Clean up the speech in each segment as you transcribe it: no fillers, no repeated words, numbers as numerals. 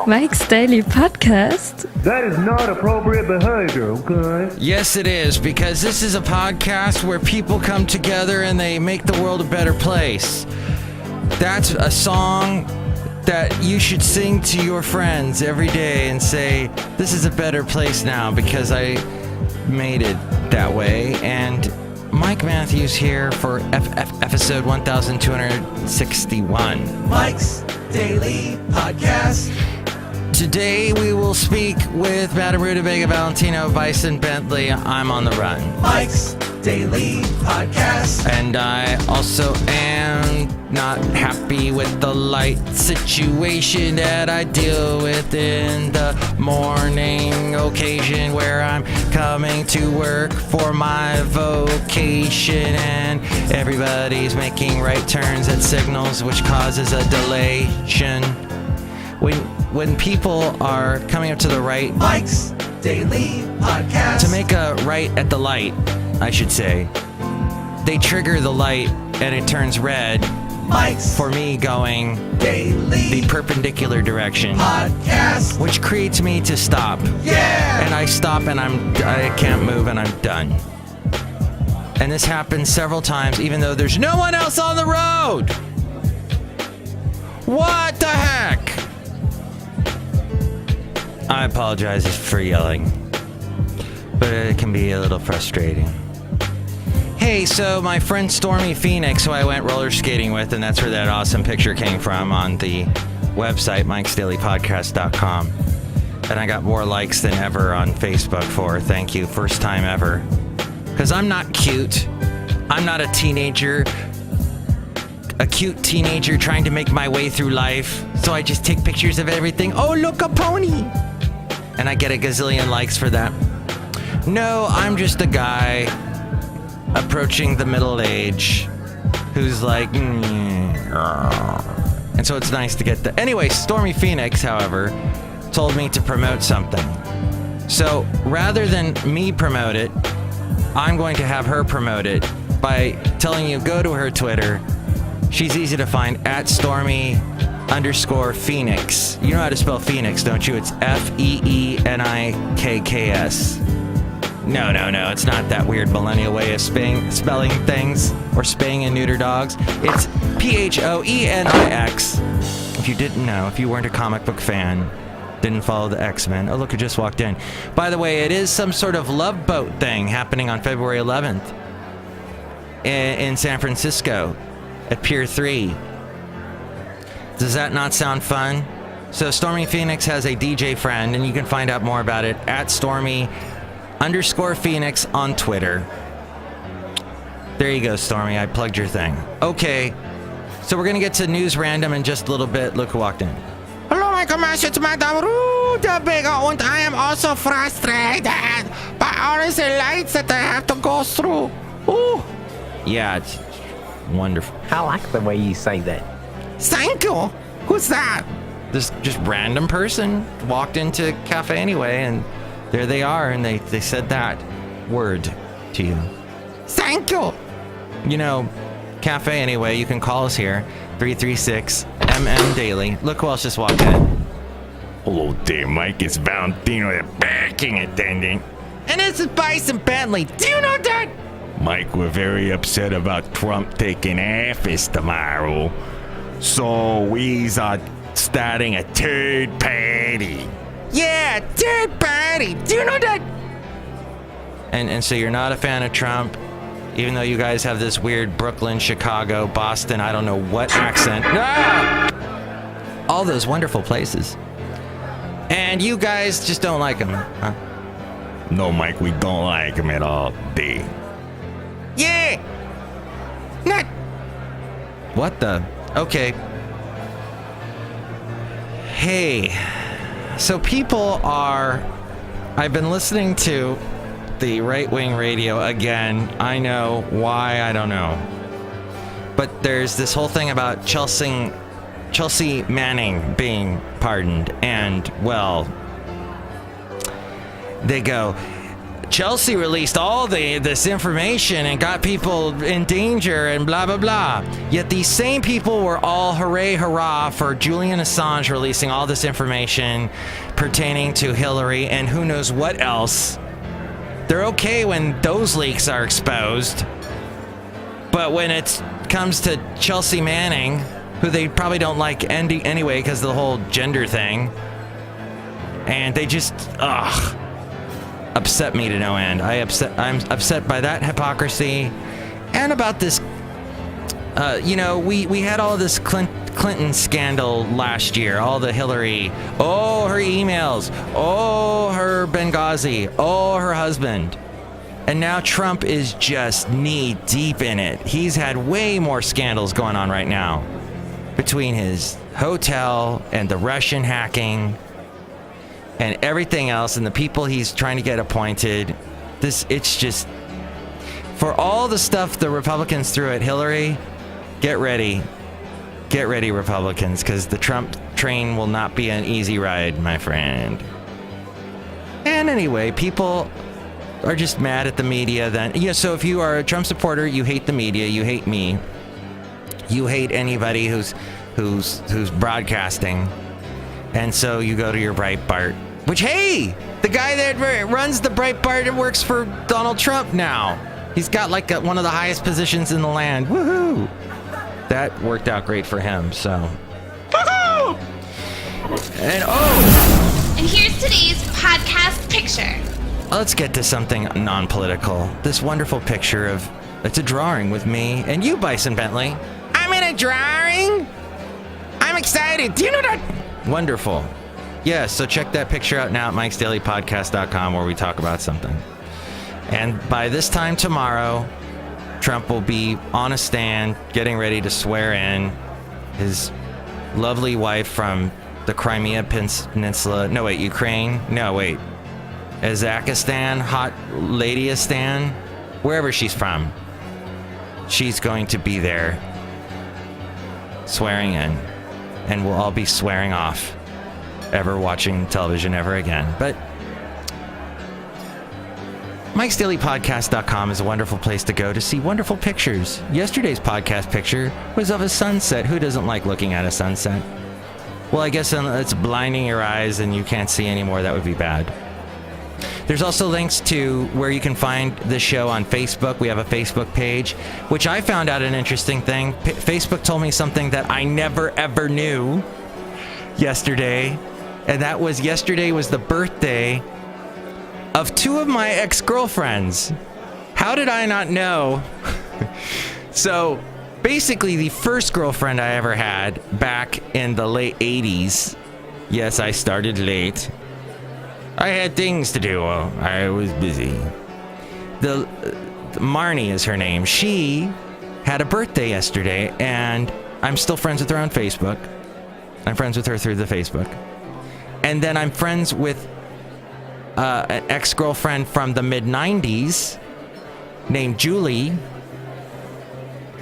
Mike's Daily Podcast. That is not appropriate behavior, okay? Yes, it is, because this is a podcast where people come together and they make the world a better place. That's a song that you should sing to your friends every day and say, this is a better place now because I made it that way. And Mike Matthews here for episode 1261. Mike's Daily Podcast. Today we will speak with Madame Rootabega, Valentino, Bison Bentley. I'm on the run. Mike's Daily Podcast. And I also am not happy with the light situation that I deal with in the morning occasion where I'm coming to work for my vocation and everybody's making right turns at signals which causes a delation. When people are coming up to the right, Mike's Daily Podcast. to make a right at the light, I should say, they trigger the light and it turns red. Mike's for me going Daily the perpendicular direction, Podcast. which creates me to stop. Yeah. And I stop and I can't move and I'm done. And this happens several times, even though there's no one else on the road. What the heck? I apologize for yelling, but it can be a little frustrating. Hey, so my friend Stormy Phoenix, who I went roller skating with, and that's where that awesome picture came from on the website, mikesdailypodcast.com. And I got more likes than ever on Facebook for, thank you, first time ever. Because I'm not cute. I'm not a teenager, a cute teenager trying to make my way through life. So I just take pictures of everything. Oh, look, a pony. And I get a gazillion likes for that. No, I'm just a guy approaching the middle age who's like, and so it's nice to get the. Anyway, Stormy Phoenix, however, told me to promote something. So rather than me promote it, I'm going to have her promote it by telling you, go to her Twitter. She's easy to find, at Stormy_Phoenix. You know how to spell Phoenix, don't you? It's Feenikks. No, it's not that weird millennial way of spelling things or spaying and neuter dogs. It's Phoenix. If you didn't know, if you weren't a comic book fan, didn't follow the X-Men. Oh, look, who just walked in. By the way, it is some sort of love boat thing happening on February 11th in San Francisco at Pier 3. Does that not sound fun? So Stormy Phoenix has a DJ friend, and you can find out more about it at Stormy_Phoenix on Twitter. There you go, Stormy. I plugged your thing. Okay, so we're going to get to News Random in just a little bit. Look who walked in. Hello, my commercial, it's Madame Rootabega, and I am also frustrated by all these lights that I have to go through. Ooh. Yeah, it's wonderful. I like the way you say that. Thank you. Who's that? This just random person walked into Café Anyway, and there they are, and they said that word to you. Thank you. You know, Café Anyway, you can call us here, 336-MM Daily. Look who else just walked in. Hello there, Mike. It's Valentino, the banking attendant. And this is Bison Bentley. Do you know that? Mike, we're very upset about Trump taking office tomorrow. So we are starting a third party. Yeah, third party. Do you know that? And so you're not a fan of Trump, even though you guys have this weird Brooklyn, Chicago, Boston, I don't know what accent. Ah! All those wonderful places. And you guys just don't like him, huh? No, Mike, we don't like him at all. Day. Yeah. Not. What the? Okay. Hey. So people are. I've been listening to the right-wing radio again. I know why, I don't know. But there's this whole thing about Chelsea Manning being pardoned. And, well, they go, Chelsea released all this information and got people in danger and blah, blah, blah. Yet these same people were all hooray, hurrah for Julian Assange releasing all this information pertaining to Hillary and who knows what else. They're okay when those leaks are exposed. But when it comes to Chelsea Manning, who they probably don't like anyway because of the whole gender thing, and they just, upset me to no end. I'm upset by that hypocrisy and about this. We had all this Clinton scandal last year, all the Hillary, her emails, her Benghazi, her husband. And now Trump is just knee deep in it. He's had way more scandals going on right now between his hotel and the Russian hacking and everything else and the people he's trying to get appointed. It's just, for all the stuff the Republicans threw at Hillary, get ready, Republicans, because the Trump train will not be an easy ride, my friend. And anyway, people are just mad at the media then. Yeah, so if you are a Trump supporter, you hate the media, you hate me, you hate anybody who's broadcasting. And so you go to your Breitbart, which, hey, the guy that runs the Breitbart works for Donald Trump now. He's got like one of the highest positions in the land. Woohoo! That worked out great for him, so. Woohoo! And here's today's podcast picture. Let's get to something non-political. This wonderful picture it's a drawing with me and you, Bison Bentley. I'm in a drawing. I'm excited. Do you know that? Wonderful. Yeah, so check that picture out now at mikesdailypodcast.com where we talk about something. And by this time tomorrow, Trump will be on a stand getting ready to swear in his lovely wife from the Crimea Peninsula. No, wait, Ukraine? No, wait. Kazakhstan, hot ladyistan, wherever she's from. She's going to be there swearing in, and we'll all be swearing off ever watching television ever again. But Mike'sDailyPodcast.com is a wonderful place to go to see wonderful pictures. Yesterday's podcast picture was of a sunset. Who doesn't like looking at a sunset? Well, I guess it's blinding your eyes and you can't see anymore. That would be bad. There's also links to where you can find the show on Facebook. We have a Facebook page, which I found out an interesting thing. Facebook told me something that I never, ever knew yesterday. And that was yesterday was the birthday of two of my ex-girlfriends. How did I not know? So basically the first girlfriend I ever had back in the late 80s. Yes, I started late. I had things to do. I was busy. Marnie is her name. She had a birthday yesterday, and I'm still friends with her on Facebook. I'm friends with her through the Facebook. And then I'm friends with an ex-girlfriend from the mid-90s named Julie.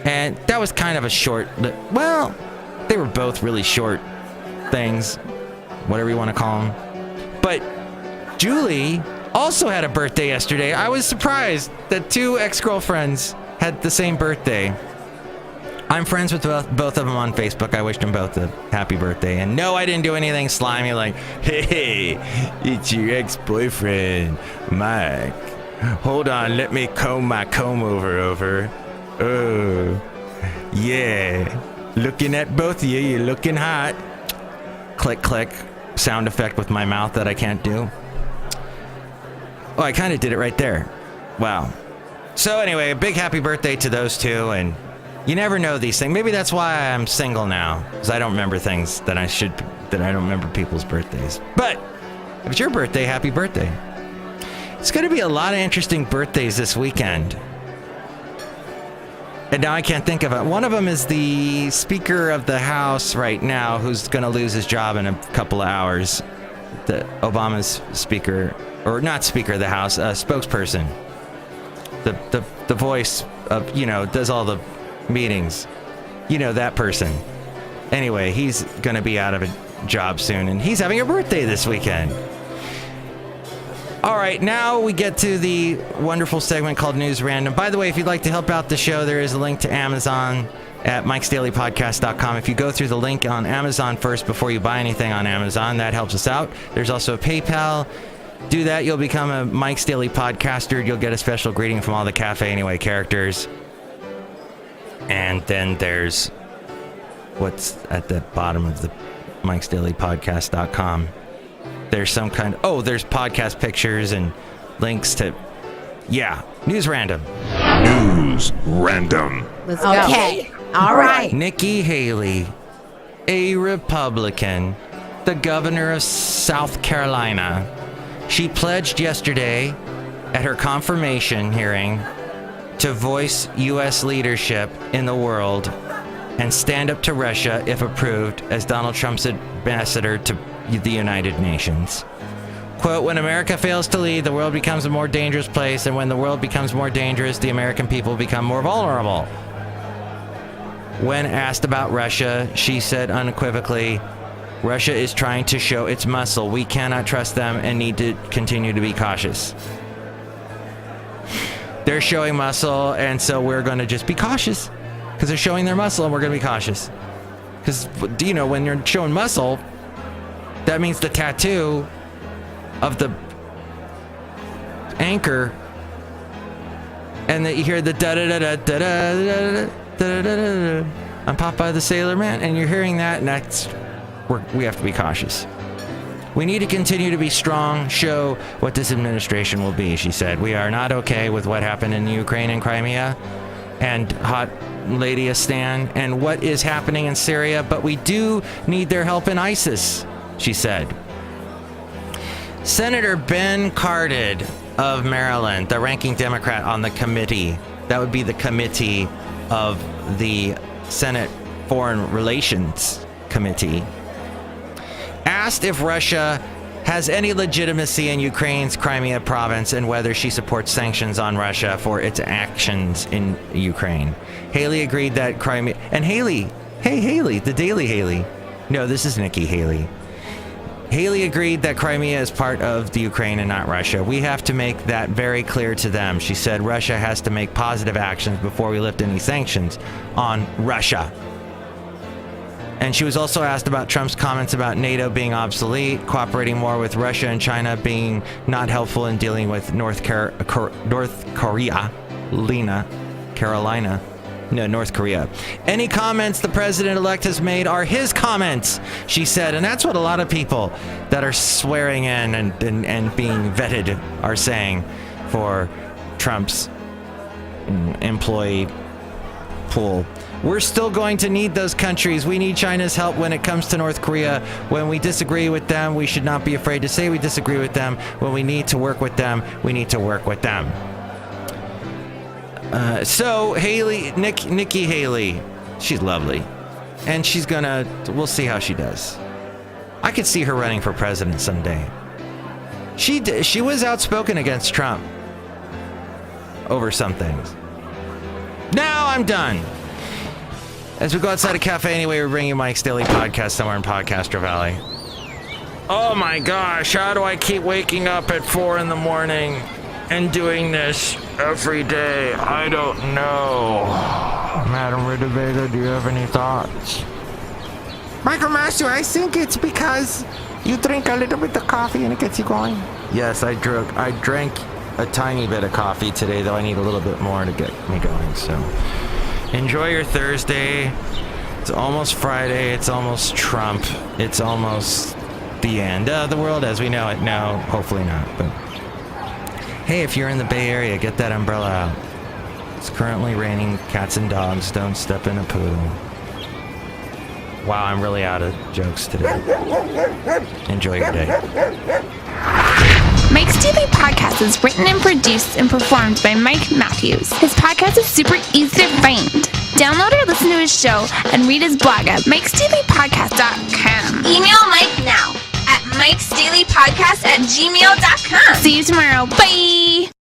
And that was kind of a short... Well, they were both really short things. Whatever you want to call them. But Julie also had a birthday yesterday. I was surprised that two ex-girlfriends had the same birthday. I'm friends with both of them on Facebook. I wished them both a happy birthday. And no, I didn't do anything slimy like, hey, it's your ex-boyfriend, Mike. Hold on, let me comb my comb over. Oh, yeah. Looking at both of you, you're looking hot. Click, click. Sound effect with my mouth that I can't do. Oh, I kind of did it right there. Wow. So anyway, a big happy birthday to those two, and you never know these things. Maybe that's why I'm single now, because I don't remember things that I don't remember people's birthdays. But if it's your birthday, happy birthday. It's going to be a lot of interesting birthdays this weekend. And now I can't think of it. One of them is the Speaker of the House right now, who's going to lose his job in a couple of hours. Obama's Speaker, or not Speaker of the House, spokesperson. The voice of, does all the meetings. That person. Anyway, he's going to be out of a job soon, and he's having a birthday this weekend. All right, now we get to the wonderful segment called News Random. By the way, if you'd like to help out the show, there is a link to Amazon at mikesdailypodcast.com. If you go through the link on Amazon first before you buy anything on Amazon, that helps us out. There's also a PayPal. Do that, you'll become a Mike's Daily Podcaster. You'll get a special greeting from all the Café Anyway characters. And then there's what's at the bottom of the mikesdailypodcast.com. There's some kind of... there's podcast pictures and links to... Yeah, News Random. News Random. Let's go. Okay. All right. Nikki Haley, a Republican, the governor of South Carolina. She pledged yesterday at her confirmation hearing to voice U.S. leadership in the world and stand up to Russia if approved as Donald Trump's ambassador to the United Nations. Quote, when America fails to lead, the world becomes a more dangerous place, and when the world becomes more dangerous, the American people become more vulnerable. When asked about Russia, she said unequivocally, Russia is trying to show its muscle. We cannot trust them and need to continue to be cautious. They're showing muscle, and so we're going to just be cautious because they're showing their muscle, and we're going to be cautious. Because, you know, when you're showing muscle, that means the tattoo of the anchor, and that you hear the da-da-da-da-da-da-da-da-da-da-da. I'm Popeye the Sailor Man, and you're hearing that, and that's we have to be cautious. We need to continue to be strong, show what this administration will be, she said. We are not okay with what happened in Ukraine and Crimea and Hot Lady Astan and what is happening in Syria, but we do need their help in ISIS, she said. Senator Ben Cardin of Maryland, the ranking Democrat on the committee, that would be the committee of the Senate Foreign Relations Committee, asked if Russia has any legitimacy in Ukraine's Crimea province and whether she supports sanctions on Russia for its actions in Ukraine. Haley agreed that Crimea... And Haley, hey Haley, the Daily Haley. No, this is Nikki Haley. Haley agreed that Crimea is part of the Ukraine and not Russia. We have to make that very clear to them. She said Russia has to make positive actions before we lift any sanctions on Russia. And she was also asked about Trump's comments about NATO being obsolete, cooperating more with Russia and China being not helpful in dealing with North Korea. Any comments the president-elect has made are his comments, she said. And that's what a lot of people that are swearing in and being vetted are saying for Trump's employee pool. We're still going to need those countries. We need China's help when it comes to North Korea. When we disagree with them, we should not be afraid to say we disagree with them. When we need to work with them, we need to work with them. So Nikki Haley, she's lovely. And we'll see how she does. I could see her running for president someday. She was outspoken against Trump over some things. Now I'm done. As we go outside of Café Anyway, we're bringing you Mike's Daily Podcast somewhere in Podcaster Valley. Oh my gosh, how do I keep waking up at 4 a.m. and doing this every day? I don't know. Madame Rootabega, do you have any thoughts? Michael Master, I think it's because you drink a little bit of coffee and it gets you going. Yes, I drank a tiny bit of coffee today, though I need a little bit more to get me going, so... Enjoy your Thursday. It's almost Friday. It's almost Trump. It's almost the end of the world as we know it. No, hopefully not. But hey, if you're in the Bay Area, get that umbrella out. It's currently raining cats and dogs. Don't step in a pool. Wow, I'm really out of jokes today. Enjoy your day. Mike's Daily Podcast is written and produced and performed by Mike Matthews. His podcast is super easy to find. Download or listen to his show and read his blog at mikesdailypodcast.com. Email Mike now at mikesdailypodcast@gmail.com. See you tomorrow. Bye!